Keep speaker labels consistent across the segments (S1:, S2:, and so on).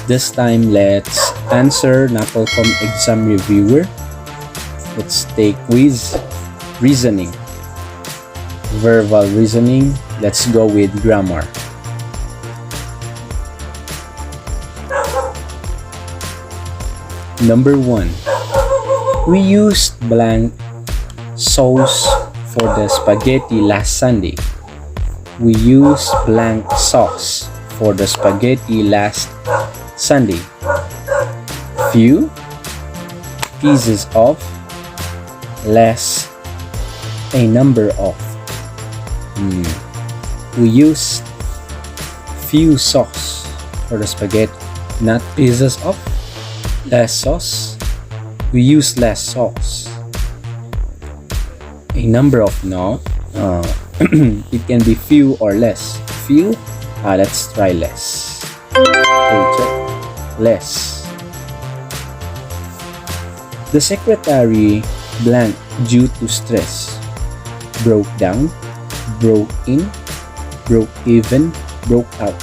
S1: This time, let's answer NAPOLCOM Exam Reviewer. Let's take quiz reasoning. Verbal reasoning. Let's go with grammar. Number 1. We used blank sauce for the spaghetti last Sunday. We used blank sauce for the spaghetti last Sunday. Few, pieces of, less, a number of. We use few sauce for the spaghetti, not pieces of. Less sauce, we use less sauce. A number of, no. It can be few or less. Few, let's try less. Okay, check. Less. The secretary blank due to stress. Broke down, broke in, broke even, broke out.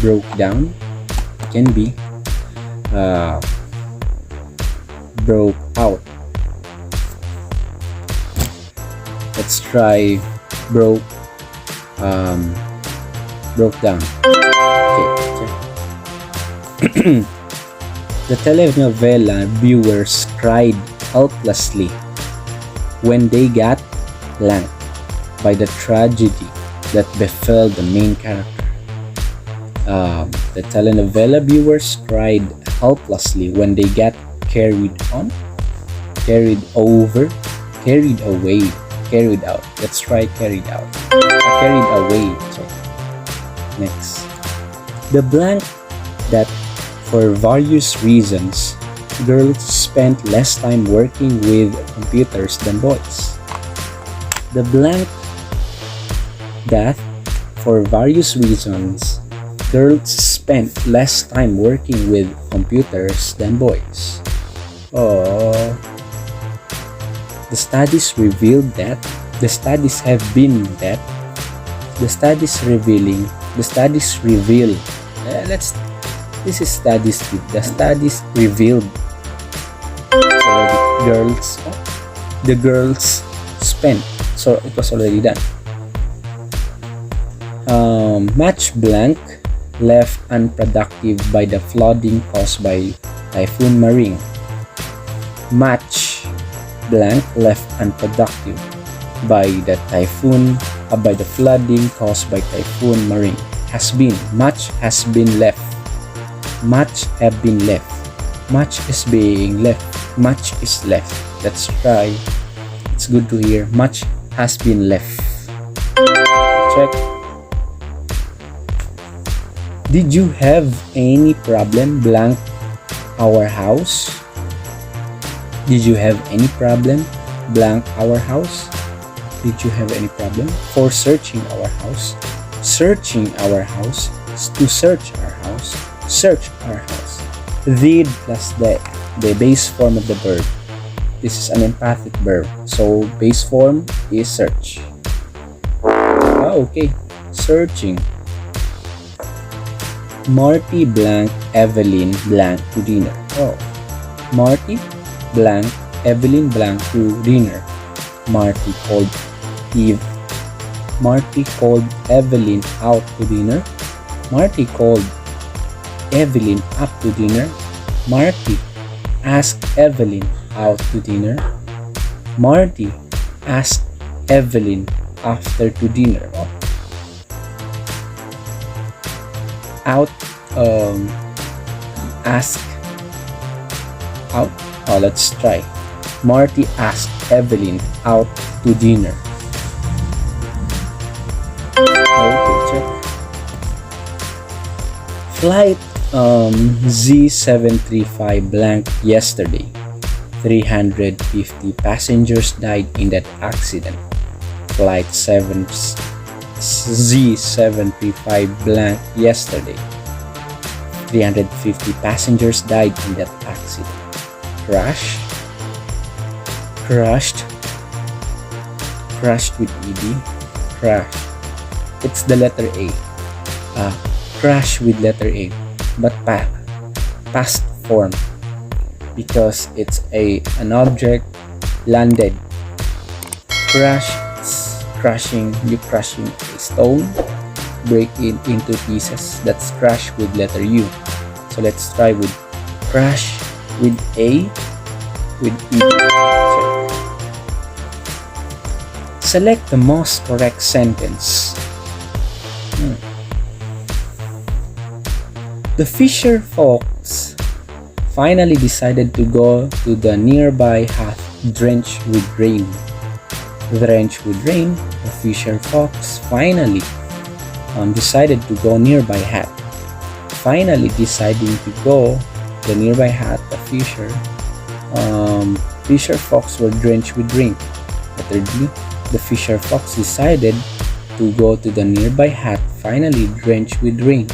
S1: Broke down can be broke out. Let's try broke down. Okay. The telenovela viewers cried helplessly when they got blank by the tragedy that befell the main character. The telenovela viewers cried helplessly when they got carried on, carried over, carried away, carried out. Let's try carried out. Carried away. Check. Next. The blank that for various reasons girls spent less time working with computers than boys. The blank that for various reasons girls spent less time working with computers than boys. The studies revealed that. The studies have been that. The studies revealing. The studies reveal. This is studies. The studies revealed. So the girls spent. So it was already done. Match blank left unproductive by the flooding caused by Typhoon Maring. Match blank left unproductive by the flooding caused by Typhoon Maring. Has been. Much has been left. Much have been left. Much is being left. Much is left. Let's try. It's good to hear. Much has been left. Check. Did you have any problem blank our house? Did you have any problem blank our house? Did you have any problem for searching our house? Searching our house. To search our house. Search our house. Did plus the base form of the verb. This is an emphatic verb. So base form is search. Okay. Searching. Marty blank Evelyn blank to dinner. Marty blank Evelyn blank to dinner. Marty called Eve. Marty called Evelyn out to dinner. Marty called Evelyn up to dinner. Marty asked Evelyn out to dinner. Marty asked Evelyn after to dinner. Out, ask out. Let's try. Marty asked Evelyn out to dinner. Okay, check. Flight Z735 blank yesterday. 350 passengers died in that accident. Flight Z735 blank yesterday. 350 passengers died in that accident. Crash. Crushed. Crushed with ED. Crash. It's the letter A. crash with letter A, but past form, because it's an object landed. Crash, crashing, you crushing a stone, break it into pieces. That's crash with letter U. So let's try with crash with A, with E. Select the most correct sentence. The fisher folks finally decided to go to the nearby hut drenched with rain. Drenched with rain, the fisher folks finally decided to go nearby hut. Finally deciding to go the nearby hut, the fisher folks were drenched with rain. Letter D, the fisher folks decided to go to the nearby hut, finally drenched with rain.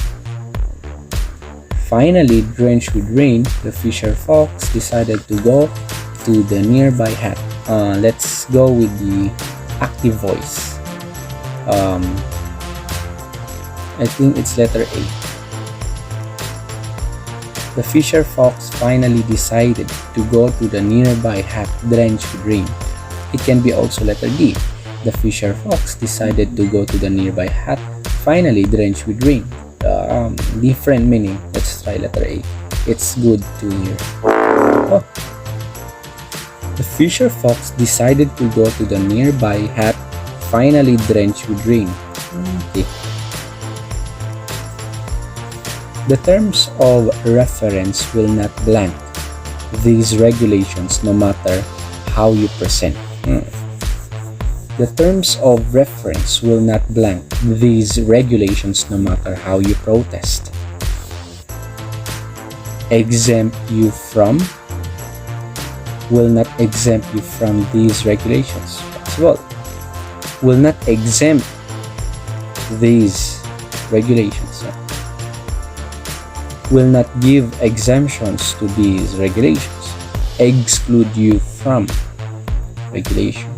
S1: Finally drenched with rain, the fisher folks decided to go to the nearby hut. Let's go with the active voice. I think it's letter A. The fisher folks finally decided to go to the nearby hut drenched with rain. It can be also letter D. The fisher folks decided to go to the nearby hut finally drenched with rain. Different meaning. Let's try letter A. It's good to hear. Oh. The fisher folks decided to go to the nearby hut finally drenched with rain. Okay. The terms of reference will not blank these regulations no matter how you present. The terms of reference will not blank these regulations no matter how you protest. Exempt you from will not exempt you from these regulations. As well, will not exempt these regulations. Will not give exemptions to these regulations. Exclude you from regulation.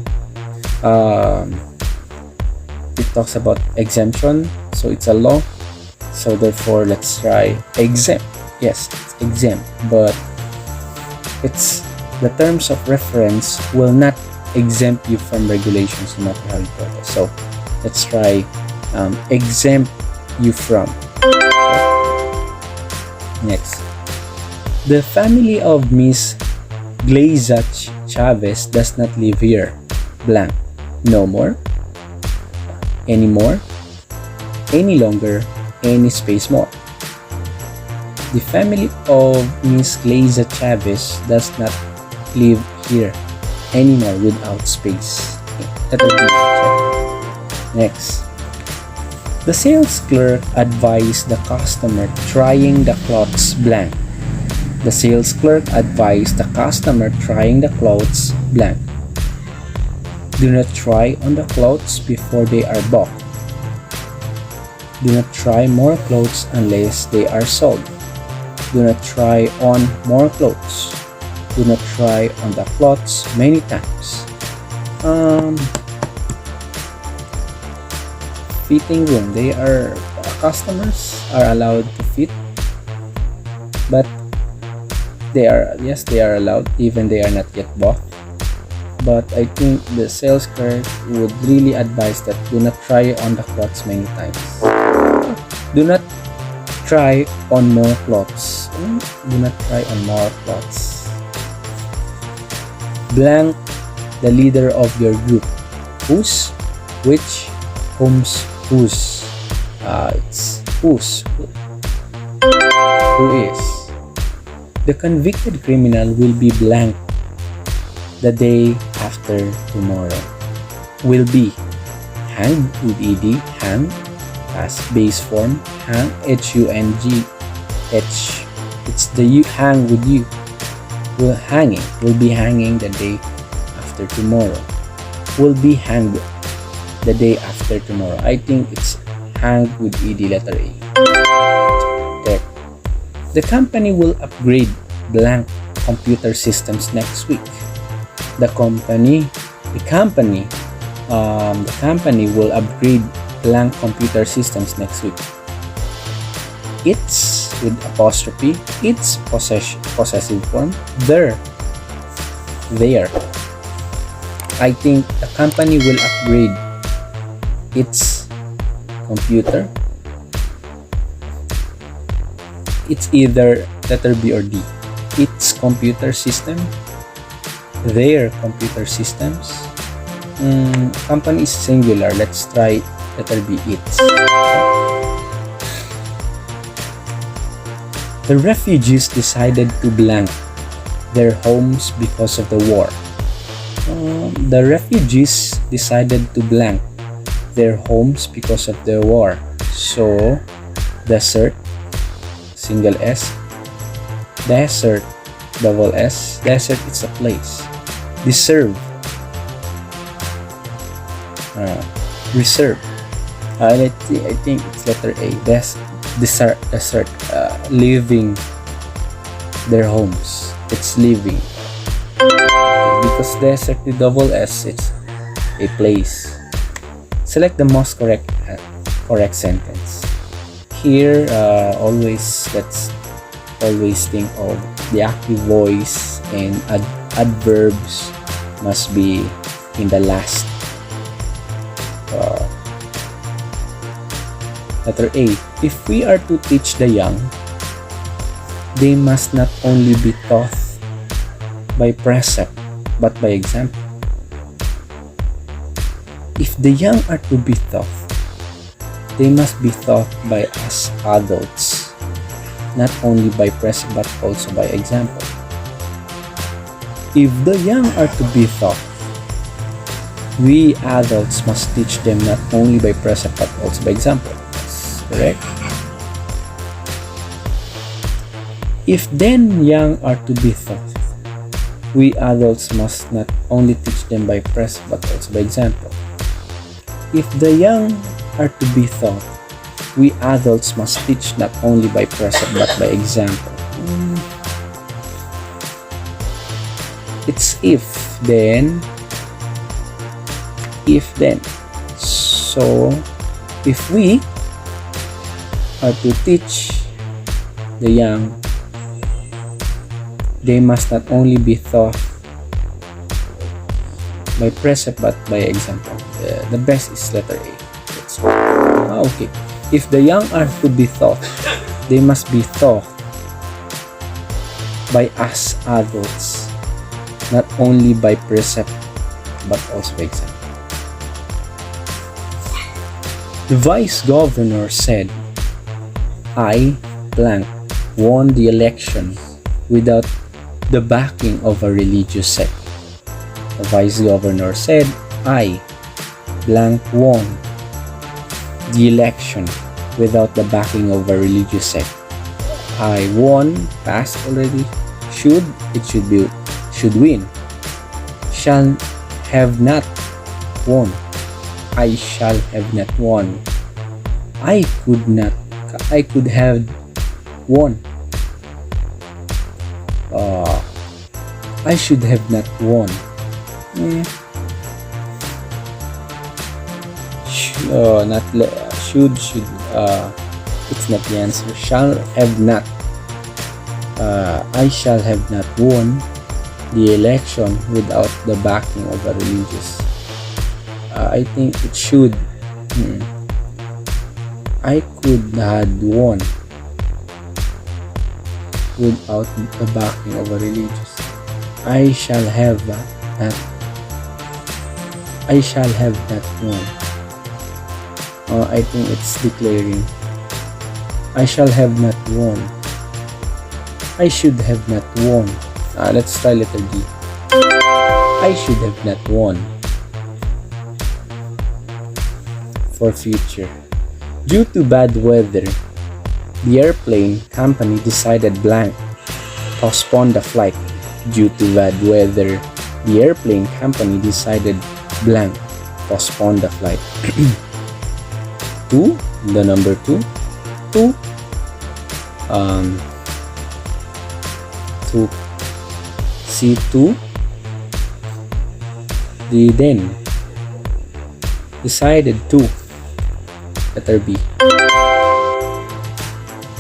S1: It talks about exemption, so it's a law. So therefore, let's try exempt. Yes, it's exempt, but it's the terms of reference will not exempt you from regulations no matter how you protest. So let's try exempt you from. Next, the family of Miss Glaza Chavez does not live here. Blank. No more, anymore, any longer, any space more. The family of Miss Glaza Chavez does not live here anymore without space. Next, the sales clerk advised the customer trying the clothes blank. The sales clerk advised the customer trying the clothes blank. Do not try on the clothes before they are bought. Do not try more clothes unless they are sold. Do not try on more clothes. Do not try on the clothes many times. Fitting room. They are customers are allowed to fit, but they are allowed even they are not yet bought. But I think the sales clerk would really advise that do not try on the clothes many times. Do not try on more clothes. Do not try on more clothes. Blank the leader of your group. Whose, which, whom's, whose. It's whose. Who is. The convicted criminal will be blank the day after tomorrow. Will be hanged with ed, hang, past base form, hang, hung, h. It's the you hang with you. Will be hanging the day after tomorrow. Will be hanged the day after tomorrow. I think it's hanged with ed, letter A. Okay. The company will upgrade blank computer systems next week. The company will upgrade blank computer systems next week. It's with apostrophe. It's possessive form. There. I think the company will upgrade its computer. It's either letter B or D. Its computer system. Their computer systems. Company is singular. Let's try letter B. Its. The refugees decided to blank their homes because of the war. The refugees decided to blank their homes because of the war. So, desert, single S, desert, double S, desert is a place. Deserve, reserve. I think it's letter A. Desert, leaving their homes. It's leaving. Because desert with double S, it's a place. Select the most correct sentence. Here, let's always think of the active voice, and adverbs must be in the last. Letter A. If we are to teach the young, they must not only be taught by precept, but by example. If the young are to be taught, they must be taught by us adults, not only by precept, but also by example. If the young are to be taught, we adults must teach them not only by precept, but also by example. Correct? If then young are to be taught, we adults must not only teach them by precept but also by example. If the young are to be taught, we adults must teach not only by precept but by example. It's if then. So if we are to teach the young, they must not only be taught by precept but by example. The best is letter A. Okay. If the young are to be taught, they must be taught by us adults, not only by precept but also by example. The vice governor said, I blank won the election without the backing of a religious sect. The vice governor said, I blank won the election without the backing of a religious sect. I won, past already. Should win. Shall have not won. I shall have not won. I could have won. I should have not won. It's not the answer. Shall have not. I shall have not won the election without the backing of a religious. I think it should. I could have won without the backing of a religious. I shall have not. I shall have not won. I think it's declaring. I shall have not won. I should have not won. Let's try letter D. I should have not won. For future. Due to bad weather, the airplane company decided blank postpone the flight. Due to bad weather, the airplane company decided blank postpone the flight. 2, the number 2. 2. C2. They then decided to. Letter B.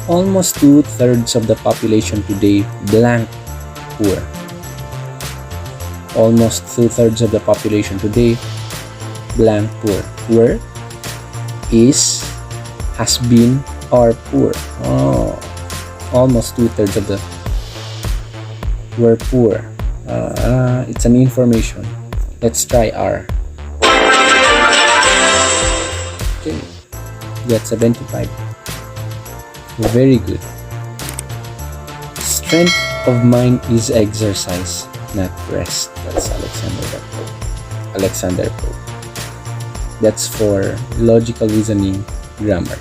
S1: Almost 2/3 of the population today blank poor. Almost 2/3 of the population today blank poor. Were, is, has been, are poor. Oh, almost 2/3 of the were poor. It's an information. Let's try are. Okay, get 75. Very good. Strength of mind is exercise, not rest. That's Alexander Pope. That's for logical reasoning grammar.